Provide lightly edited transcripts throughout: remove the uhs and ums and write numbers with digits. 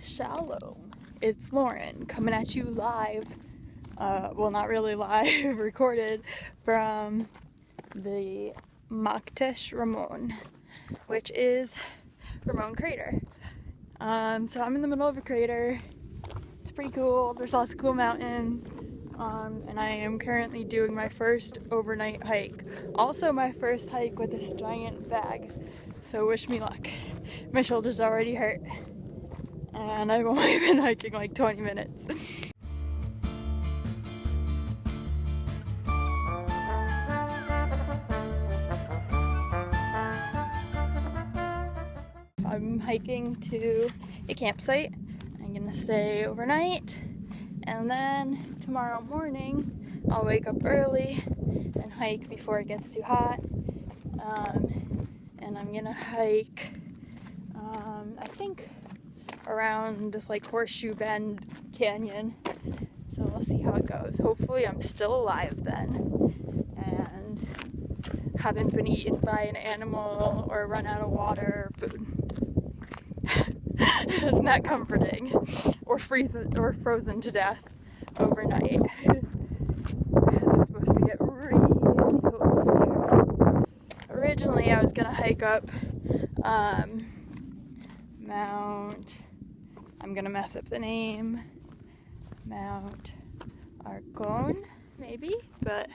Shalom, it's Lauren coming at you live, well not really live, recorded from the Ramon, which is Ramon Crater. So I'm in the middle of a crater. It's pretty cool, there's lots of cool mountains, and I am currently doing my first overnight hike. Also my first hike with this giant bag, so wish me luck. My shoulder's already hurt. And I've only been hiking like 20 minutes. I'm hiking to a campsite. I'm gonna stay overnight, and then tomorrow morning I'll wake up early and hike before it gets too hot. And I'm gonna hike, I think around this like Horseshoe Bend Canyon, so we'll see how it goes. Hopefully I'm still alive then and haven't been eaten by an animal or run out of water or food. Isn't that comforting? Or frozen to death overnight. It's supposed to get really cold here. Originally I was gonna hike up I'm gonna mess up the name, Mount Ardon, maybe, but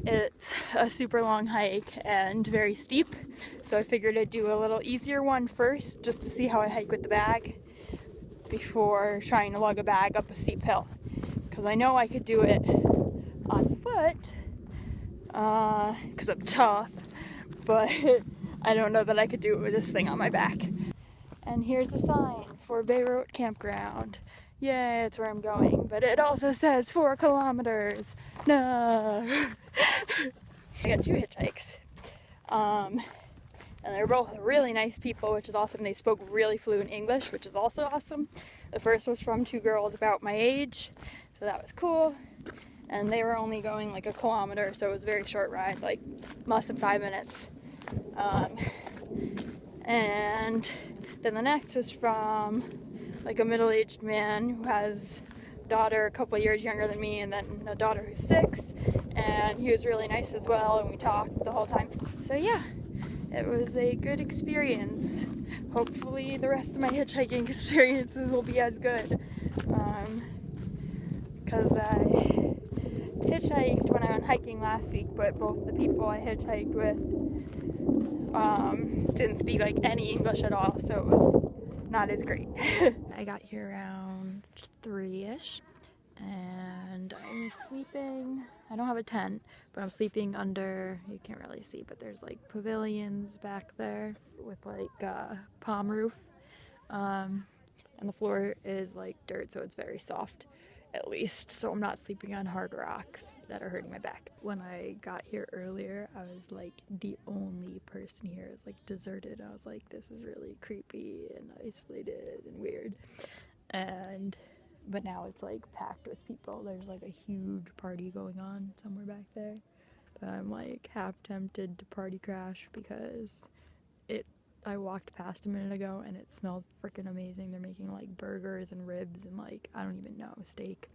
it's a super long hike and very steep, so I figured I'd do a little easier one first just to see how I hike with the bag before trying to lug a bag up a steep hill, because I know I could do it on foot because I'm tough, but I don't know that I could do it with this thing on my back. And here's the sign for Beirut Campground. Yeah, it's where I'm going, but it also says 4 kilometers. No. I got 2 hitchhikes. And they're both really nice people, which is awesome. They spoke really fluent English, which is also awesome. The first was from 2 girls about my age, so that was cool. And they were only going like 1 kilometer, so it was a very short ride, like less than 5 minutes. And then the next was from like a middle-aged man who has a daughter a couple years younger than me, and then a daughter who's 6, and he was really nice as well, and we talked the whole time. So yeah, it was a good experience. Hopefully the rest of my hitchhiking experiences will be as good, because I hitchhiked when I went hiking last week, but both the people I hitchhiked with didn't speak like any English at all, so it was not as great. I got here around 3-ish, and I'm sleeping, I don't have a tent, but I'm sleeping under, you can't really see, but there's like pavilions back there with like palm roof, and the floor is like dirt, so it's very soft, at least, so I'm not sleeping on hard rocks that are hurting my back. When I got here earlier, I was like the only person here. It was like deserted. I was like, this is really creepy and isolated and weird. But now it's like packed with people. There's like a huge party going on somewhere back there. But I'm like half tempted to party crash because I walked past a minute ago and it smelled freaking amazing. They're making like burgers and ribs and like, I don't even know, steak.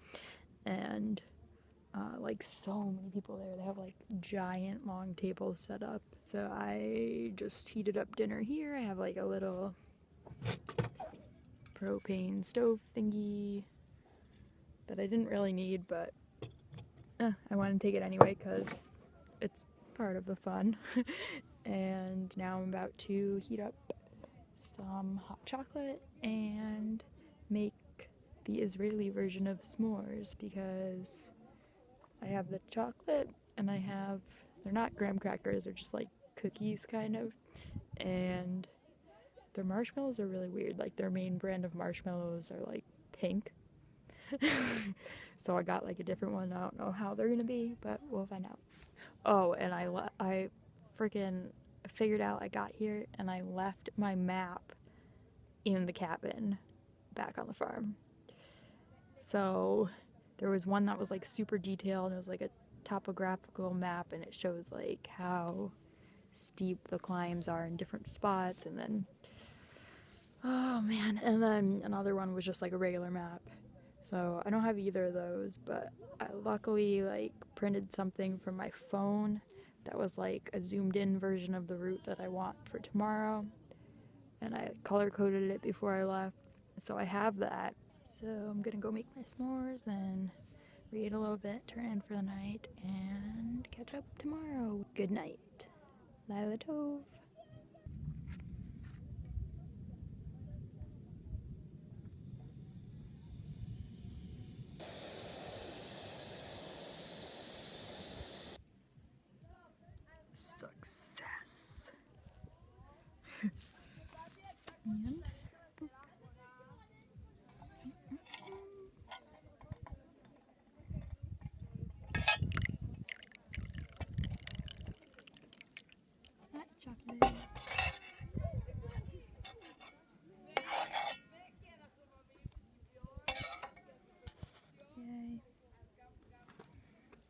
And like so many people there. They have like giant long tables set up. So I just heated up dinner here. I have like a little propane stove thingy that I didn't really need, but I want to take it anyway because it's part of the fun. And now I'm about to heat up some hot chocolate and make the Israeli version of s'mores, because I have the chocolate and they're not graham crackers, they're just like cookies kind of, and their marshmallows are really weird. Like their main brand of marshmallows are like pink. So I got like a different one. I don't know how they're gonna be, but we'll find out. Oh, and I freaking figured out I got here and I left my map in the cabin back on the farm. So there was one that was like super detailed. It was like a topographical map, and it shows like how steep the climbs are in different spots, and then oh man, and then another one was just like a regular map. So I don't have either of those, but I luckily like printed something from my phone that was like a zoomed in version of the route that I want for tomorrow. And I color coded it before I left. So I have that. So I'm gonna go make my s'mores and read a little bit, turn in for the night, and catch up tomorrow. Good night. Laila Tov. Success. And hot chocolate. Yay.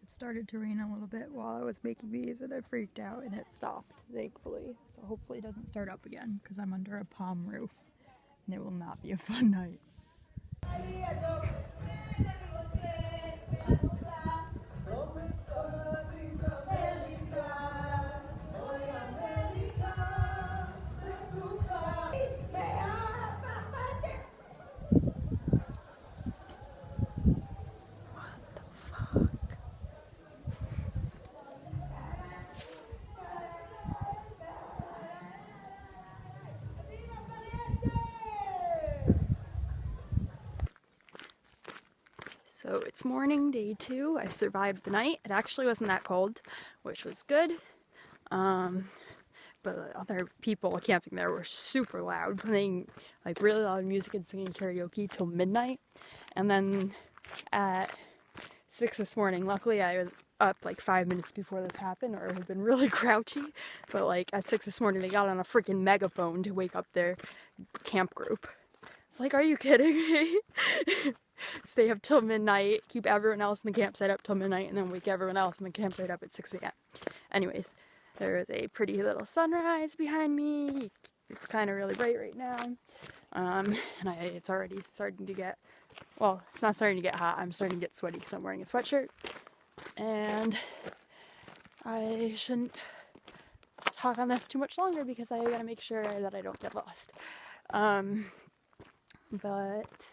It started to rain a little bit while I was making these and I freaked out and it stopped, thankfully. So hopefully it doesn't start up again because I'm under a palm roof and it will not be a fun night. So it's morning, day 2. I survived the night. It actually wasn't that cold, which was good. But other people camping there were super loud, playing like really loud music and singing karaoke till midnight. And then at 6 this morning, luckily I was up like 5 minutes before this happened, or it had been really grouchy. But like at 6 this morning, they got on a freaking megaphone to wake up their camp group. It's like, are you kidding me? Stay up till midnight, keep everyone else in the campsite up till midnight, and then wake everyone else in the campsite up at 6 a.m. Anyways, there is a pretty little sunrise behind me. It's kind of really bright right now. And it's already starting to get, well, it's not starting to get hot. I'm starting to get sweaty because I'm wearing a sweatshirt. And I shouldn't talk on this too much longer because I gotta make sure that I don't get lost. But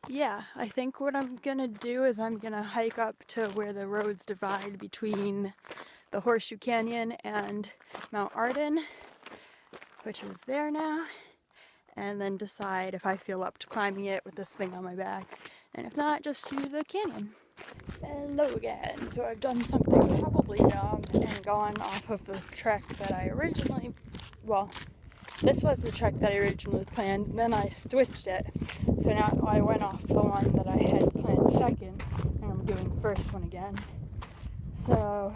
yeah, I think what I'm gonna do is I'm gonna hike up to where the roads divide between the Horseshoe Canyon and Mount Ardon, which is there now, and then decide if I feel up to climbing it with this thing on my back, and if not, just do the canyon. Hello again. So I've done something probably dumb and gone off of the trek that I originally, well, this was the trek that I originally planned, then I switched it. So now I went off the one that I had planned second, and I'm doing the first one again. So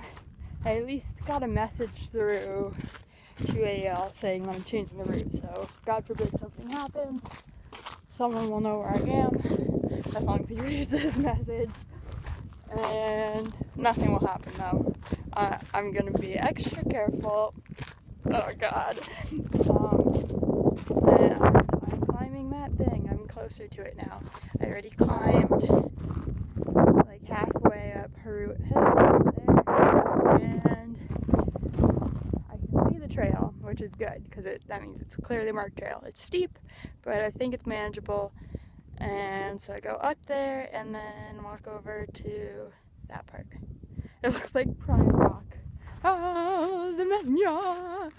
I at least got a message through to AL saying that I'm changing the route. So God forbid something happens, someone will know where I am, as long as he reads this message. And nothing will happen though. I'm gonna be extra careful. Oh God. And I'm climbing that thing. I'm closer to it now. I already climbed like halfway up Har Ardon there, and I can see the trail, which is good because that means it's a clearly marked trail. It's steep, but I think it's manageable. And so I go up there and then walk over to that part. It looks like Prime Rock. Ah, the mania.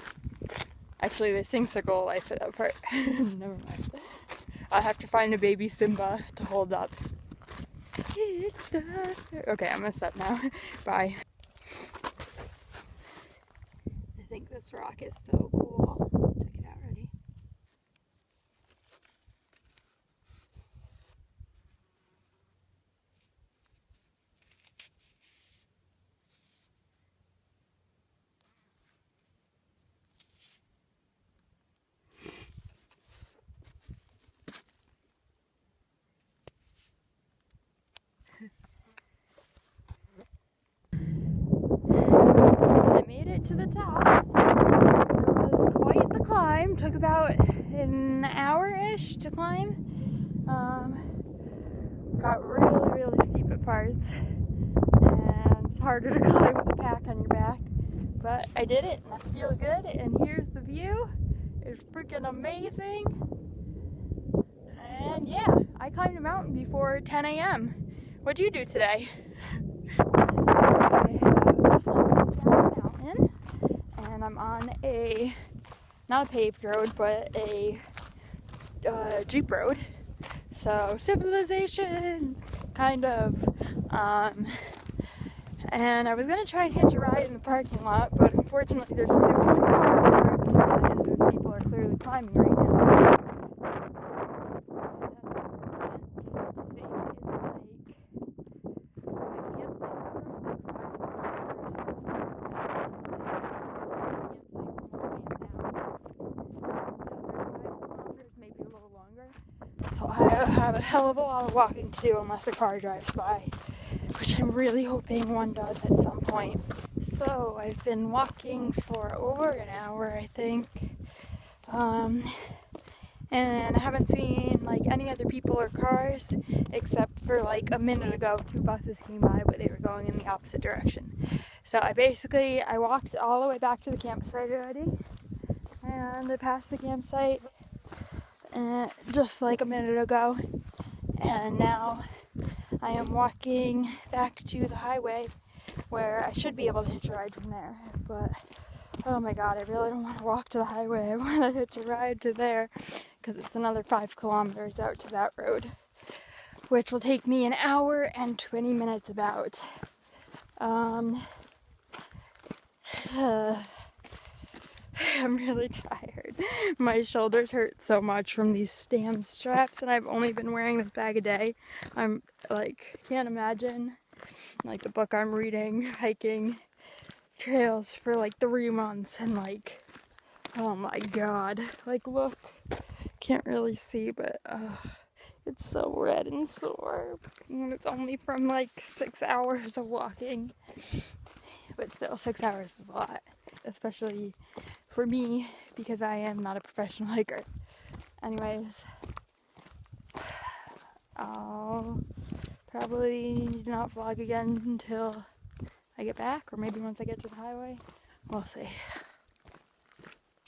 Actually, they sing Circle of Life at that part. Never mind. I'll have to find a baby Simba to hold up. It's the okay, I'm gonna stop now. Bye. I think this rock is so cool. Check it out, ready? I made it to the top. It was quite the climb. climb took about an hour-ish to climb. Got really steep at parts, and it's harder to climb with a pack on your back, but I did it and I feel good. And here's the view. It's freaking amazing. And yeah, I climbed a mountain before 10 a.m. What'd you do today? So I have climbed down a mountain, and I'm on not a paved road, but a Jeep road. So civilization, kind of. And I was gonna try and hitch a ride in the parking lot, but unfortunately there's only one car in the parking lot, and those people are clearly climbing right now. So I have a hell of a lot of walking to do unless a car drives by, which I'm really hoping one does at some point. So I've been walking for over an hour, I think, and I haven't seen like any other people or cars except for like a minute ago 2 buses came by, but they were going in the opposite direction. So I walked all the way back to the campsite already, and I passed the campsite just like a minute ago, and now I am walking back to the highway where I should be able to hitch a ride from there, but oh my god, I really don't want to walk to the highway. I want to hitch a ride to there because it's another 5 kilometers out to that road, which will take me an hour and 20 minutes about. I'm really tired. My shoulders hurt so much from these damn straps, and I've only been wearing this bag a day. I'm like, can't imagine like the book I'm reading, hiking trails for like 3 months, and like, oh my god, like look, can't really see, but it's so red and sore, and it's only from like 6 hours of walking, but still 6 hours is a lot, especially for me because I am not a professional hiker. Anyways, I'll probably not vlog again until I get back, or maybe once I get to the highway. We'll see.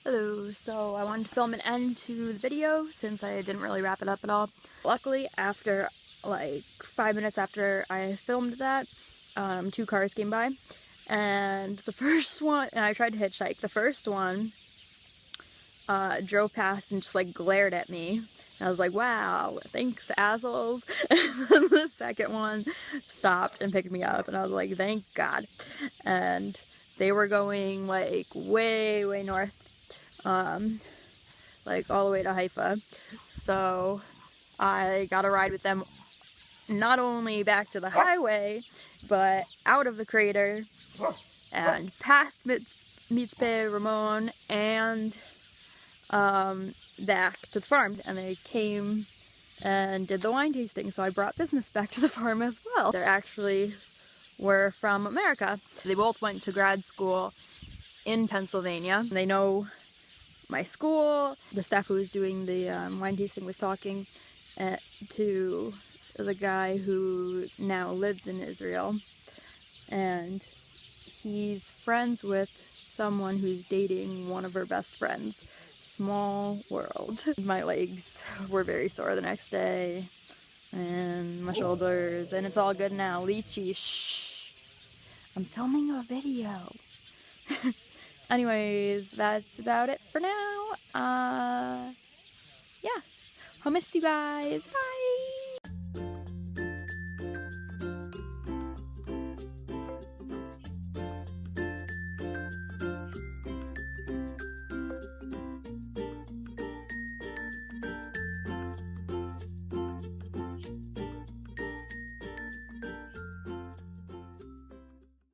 Hello, so I wanted to film an end to the video since I didn't really wrap it up at all. Luckily, after like 5 minutes after I filmed that, 2 cars came by, and the first one, and I tried to hitchhike, the first one drove past and just like glared at me. I was like, wow, thanks, assholes. And then the second one stopped and picked me up, and I was like, thank God. And they were going like way north, like all the way to Haifa. So I got a ride with them, not only back to the highway, but out of the crater and past Mitzpe, Ramon, and back to the farm. And they came and did the wine tasting, so I brought business back to the farm as well. They actually were from America. They both went to grad school in Pennsylvania. They know my school. The staff who was doing the wine tasting was talking to the guy who now lives in Israel, and he's friends with someone who's dating one of her best friends. Small world. My legs were very sore the next day, and my shoulders, and it's all good now. Lychee, shh. I'm filming a video. Anyways, that's about it for now. Yeah. I'll miss you guys. Bye!